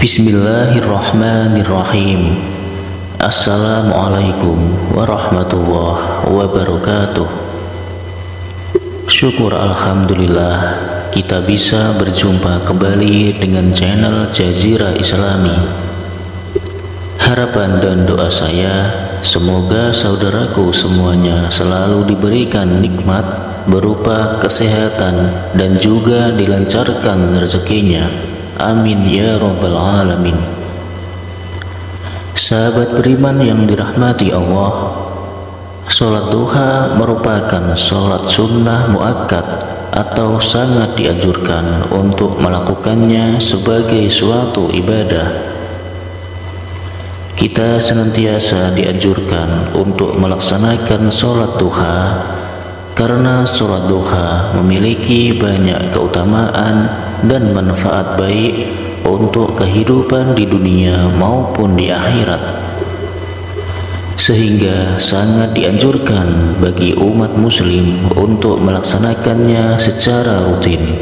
Bismillahirrahmanirrahim. Assalamualaikum warahmatullahi wabarakatuh. Syukur alhamdulillah kita bisa berjumpa kembali dengan channel Jazirah Islami. Harapan dan doa saya, semoga saudaraku semuanya selalu diberikan nikmat berupa kesehatan dan juga dilancarkan rezekinya. Amin ya rabbal alamin. Sahabat beriman yang dirahmati Allah, sholat duha merupakan sholat sunnah muakkad atau sangat dianjurkan untuk melakukannya sebagai suatu ibadah. Kita senantiasa dianjurkan untuk melaksanakan sholat duha karena sholat duha memiliki banyak keutamaan dan manfaat baik untuk kehidupan di dunia maupun di akhirat, sehingga sangat dianjurkan bagi umat muslim untuk melaksanakannya secara rutin.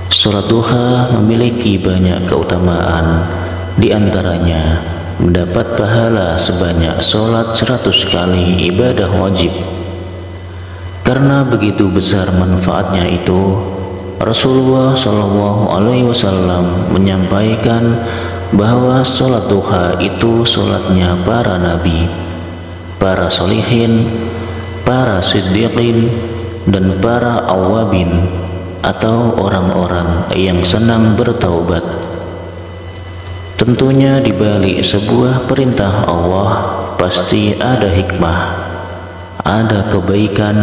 Sholat duha memiliki banyak keutamaan, di antaranya mendapat pahala sebanyak sholat 100 kali ibadah wajib. Karena begitu besar manfaatnya itu, Rasulullah SAW menyampaikan bahwa sholat duha itu sholatnya para nabi, para solihin, para siddiqin, dan para awabin atau orang-orang yang senang bertaubat. Tentunya di balik sebuah perintah Allah pasti ada hikmah, ada kebaikan,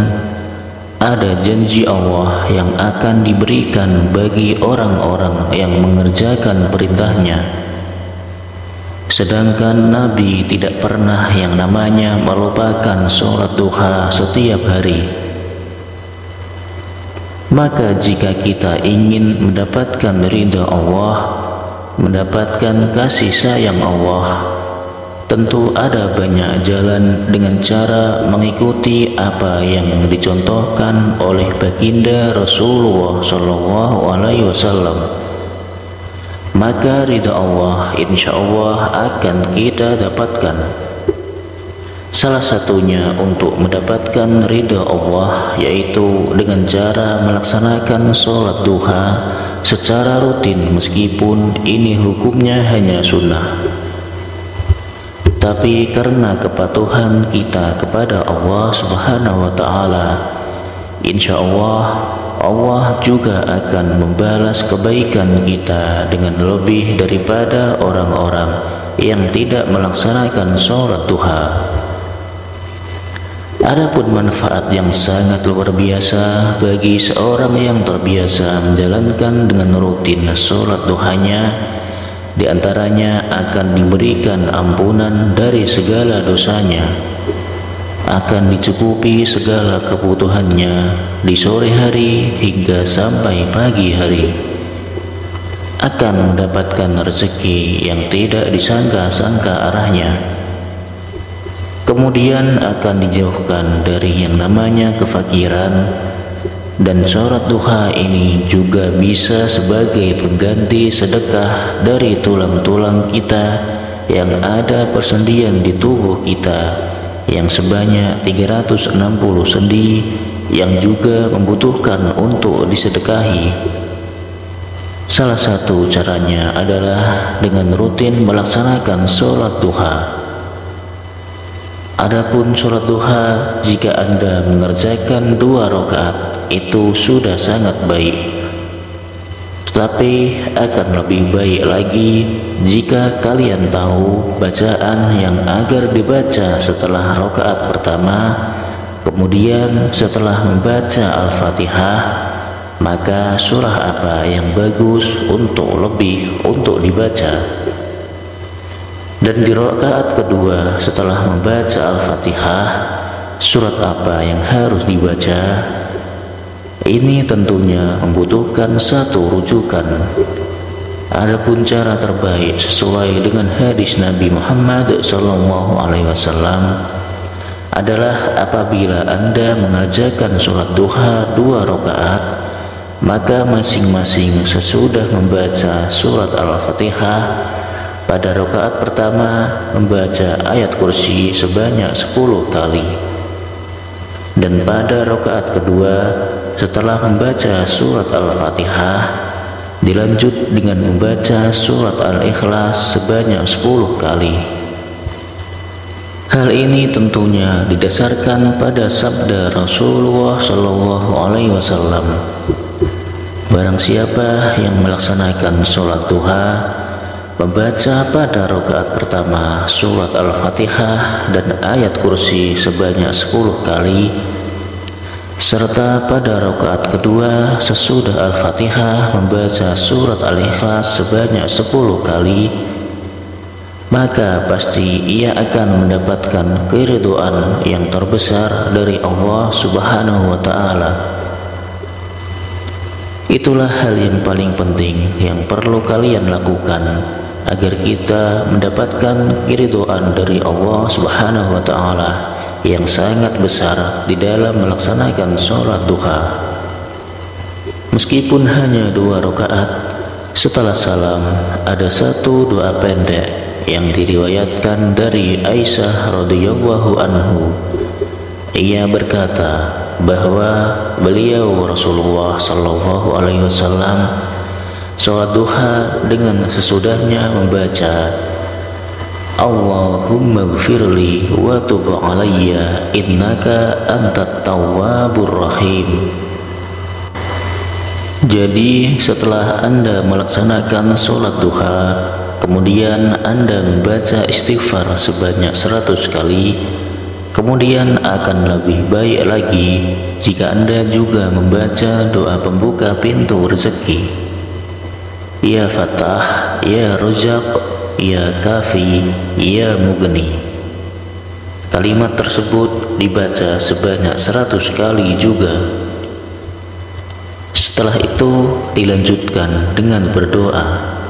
ada janji Allah yang akan diberikan bagi orang-orang yang mengerjakan perintahnya. Sedangkan Nabi tidak pernah yang namanya melupakan sholat duha setiap hari. Maka jika kita ingin mendapatkan ridha Allah, mendapatkan kasih sayang Allah, tentu ada banyak jalan dengan cara mengikuti apa yang dicontohkan oleh baginda Rasulullah SAW. Maka ridha Allah insya Allah akan kita dapatkan. Salah satunya untuk mendapatkan ridha Allah yaitu dengan cara melaksanakan sholat duha secara rutin, meskipun ini hukumnya hanya sunnah. Tapi karena kepatuhan kita kepada Allah Subhanahu wa Ta'ala, insya Allah Allah juga akan membalas kebaikan kita dengan lebih daripada orang-orang yang tidak melaksanakan sholat duha. Adapun manfaat yang sangat luar biasa bagi seorang yang terbiasa menjalankan dengan rutin sholat duhanya, di antaranya akan diberikan ampunan dari segala dosanya, akan dicukupi segala kebutuhannya di sore hari hingga sampai pagi hari, akan mendapatkan rezeki yang tidak disangka-sangka arahnya, kemudian akan dijauhkan dari yang namanya kefakiran. Dan sholat duha ini juga bisa sebagai pengganti sedekah dari tulang-tulang kita yang ada persendian di tubuh kita yang sebanyak 360 sendi yang juga membutuhkan untuk disedekahi. Salah satu caranya adalah dengan rutin melaksanakan sholat duha. Adapun sholat duha, jika Anda mengerjakan 2 rakaat, itu sudah sangat baik. Tetapi akan lebih baik lagi jika kalian tahu bacaan yang agar dibaca setelah rakaat pertama, kemudian setelah membaca Al-Fatihah, maka surah apa yang bagus untuk dibaca. Dan di rakaat kedua setelah membaca Al-Fatihah, surat apa yang harus dibaca? Ini tentunya membutuhkan satu rujukan. Adapun cara terbaik sesuai dengan hadis Nabi Muhammad SAW adalah apabila Anda mengerjakan sholat duha 2 rakaat, Maka masing-masing sesudah membaca surat Al-Fatihah, pada rakaat pertama membaca ayat kursi sebanyak 10 kali, dan pada rakaat kedua setelah membaca surat Al-Fatihah dilanjut dengan membaca surat Al-Ikhlas sebanyak 10 kali. Hal ini tentunya didasarkan pada sabda Rasulullah SAW. Barang siapa yang melaksanakan sholat duha, membaca pada rakaat pertama surat Al-Fatihah dan ayat kursi sebanyak 10 kali, serta pada rakaat kedua sesudah Al-Fatihah membaca surat Al-Ikhlas sebanyak 10 kali, maka pasti ia akan mendapatkan keridhaan yang terbesar dari Allah Subhanahu wa Ta'ala. Itulah hal yang paling penting yang perlu kalian lakukan agar kita mendapatkan keridhaan dari Allah Subhanahu wa Ta'ala yang sangat besar di dalam melaksanakan sholat duha. Meskipun hanya 2 rakaat, setelah salam ada satu doa pendek yang diriwayatkan dari Aisyah radhiyallahu anhu. Ia berkata bahwa beliau Rasulullah sallallahu alaihi wasallam sholat duha dengan sesudahnya membaca Allahumma gfirli wa tub alayya innaka antat tawwabur rahim. Jadi setelah Anda melaksanakan sholat duha, kemudian Anda membaca istighfar sebanyak 100 kali, kemudian akan lebih baik lagi jika Anda juga membaca doa pembuka pintu rezeki, Ya Fatah, Ya Razzaq, Ya Kafi, Ya Mughni. Kalimat tersebut dibaca sebanyak 100 kali juga. Setelah itu dilanjutkan dengan berdoa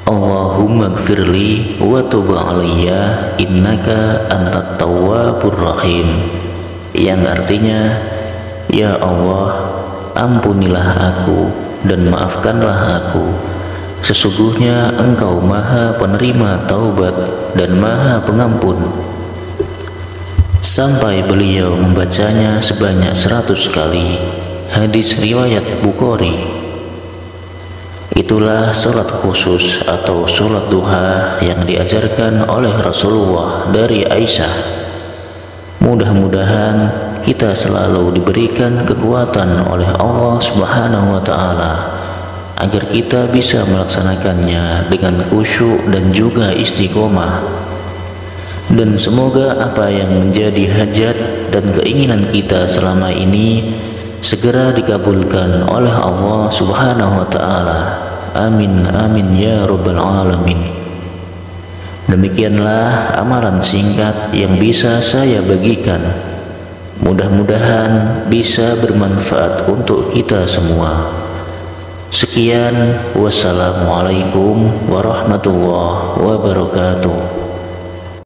Allahumma gfirli wa tub alayya innaka antat tawwabur rahim, yang artinya, Ya Allah, ampunilah aku dan maafkanlah aku, sesungguhnya Engkau Maha Penerima Taubat dan Maha Pengampun. Sampai beliau membacanya sebanyak 100 kali. Hadis riwayat Bukhari. Itulah sholat khusus atau sholat duha yang diajarkan oleh Rasulullah dari Aisyah. Mudah-mudahan kita selalu diberikan kekuatan oleh Allah Subhanahu wa Ta'ala agar kita bisa melaksanakannya dengan khusyuk dan juga istiqomah. Dan semoga apa yang menjadi hajat dan keinginan kita selama ini segera dikabulkan oleh Allah Subhanahu wa Ta'ala. Amin amin ya rabbal alamin. Demikianlah amalan singkat yang bisa saya bagikan. Mudah-mudahan bisa bermanfaat untuk kita semua. Sekian, wassalamualaikum warahmatullahi wabarakatuh.